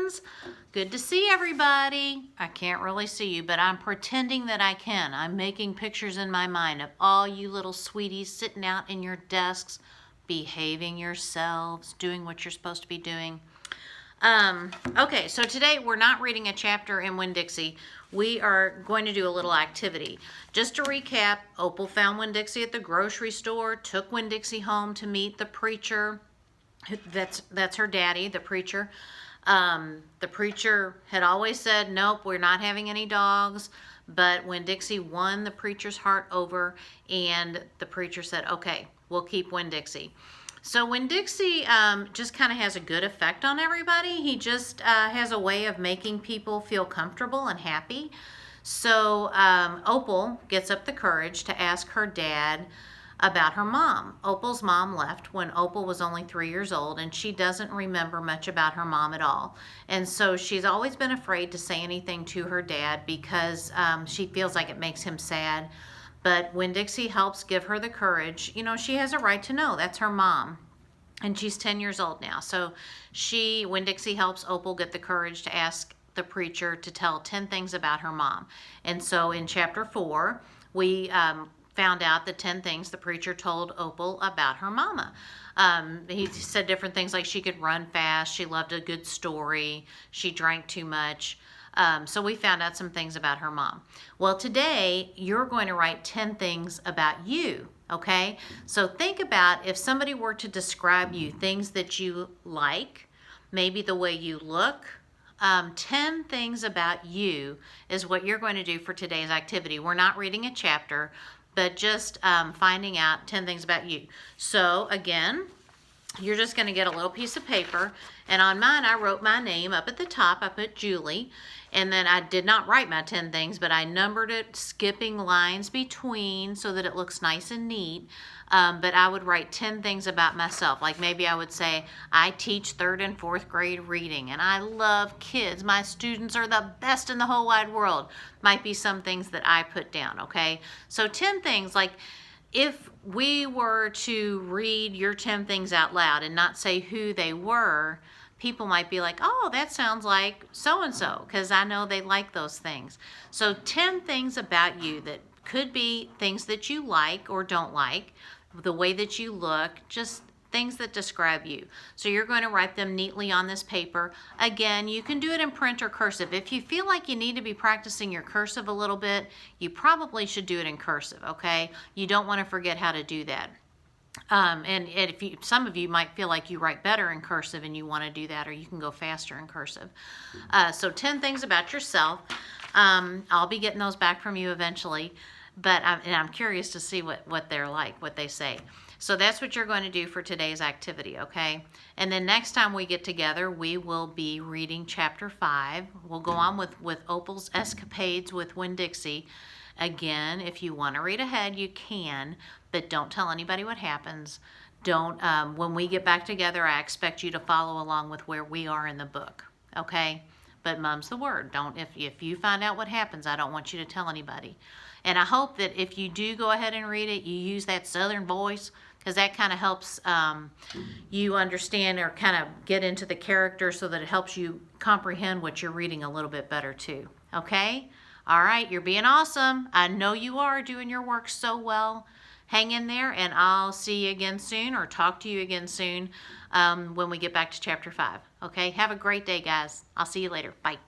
friends. Good to see everybody. I can't really see you, but I'm pretending that I can. I'm making pictures in my mind of all you little sweeties sitting out in your desks, behaving yourselves, doing what you're supposed to be doing. Okay, so today we're not reading a chapter in Winn Dixie. We are going to do a little activity. Just to recap, Opal found Winn Dixie at the grocery store, took Winn Dixie home to meet the preacher. That's her daddy, the preacher. The preacher had always said, nope, we're not having any dogs. But Winn Dixie won the preacher's heart over, and the preacher said, okay, we'll keep Winn Dixie. So Winn Dixie just kind of has a good effect on everybody. He just has a way of making people feel comfortable and happy. So Opal gets up the courage to ask her dad about her mom. Opal's mom left when Opal was only 3 years old, and she doesn't remember much about her mom at all. And so she's always been afraid to say anything to her dad because she feels like it makes him sad. But Winn Dixie helps give her the courage. You know, she has a right to know. That's her mom. And she's 10 years old now. So Winn Dixie helps Opal get the courage to ask the preacher to tell 10 things about her mom. And so in chapter 4, we found out the 10 things the preacher told Opal about her mama. He said different things like she could run fast, she loved a good story, she drank too much. So we found out some things about her mom. Well, today you're going to write 10 things about you, okay? So think about if somebody were to describe you, things that you like, maybe the way you look. 10 things about you is what you're going to do for today's activity. We're not reading a chapter, but just finding out 10 things about you. So again, you're just going to get a little piece of paper, and on mine I wrote my name up at the top. I put Julie, and then I did not write my 10 things, but I numbered it, skipping lines between so that it looks nice and neat. But I would write 10 things about myself. Like maybe I would say, I teach 3rd and 4th grade reading, and I love kids. My students are the best in the whole wide world. Might be some things that I put down, okay? So 10 things, like if we were to read your 10 things out loud and not say who they were, people might be like, oh, that sounds like so-and-so, because I know they like those things. So 10 things about you that could be things that you like or don't like, the way that you look, just things that describe you. So you're going to write them neatly on this paper. Again, you can do it in print or cursive. If you feel like you need to be practicing your cursive a little bit, you probably should do it in cursive, okay? You don't want to forget how to do that. And if some of you might feel like you write better in cursive and you want to do that, or you can go faster in cursive. So 10 things about yourself. I'll be getting those back from you eventually, but I'm curious to see what they're like, what they say. So that's what you're going to do for today's activity, okay? And then next time we get together, we will be reading chapter 5. We'll go on with Opal's escapades with Winn Dixie. Again, if you want to read ahead, you can, but don't tell anybody what happens. Don't. When we get back together, I expect you to follow along with where we are in the book, okay? But mum's the word. Don't. If you find out what happens, I don't want you to tell anybody. And I hope that if you do go ahead and read it, you use that southern voice, because that kind of helps you understand or kind of get into the character, so that it helps you comprehend what you're reading a little bit better too, okay? All right, you're being awesome. I know you are doing your work so well. Hang in there, and I'll see you again soon, or talk to you again soon when we get back to chapter 5. Okay, have a great day, guys. I'll see you later. Bye.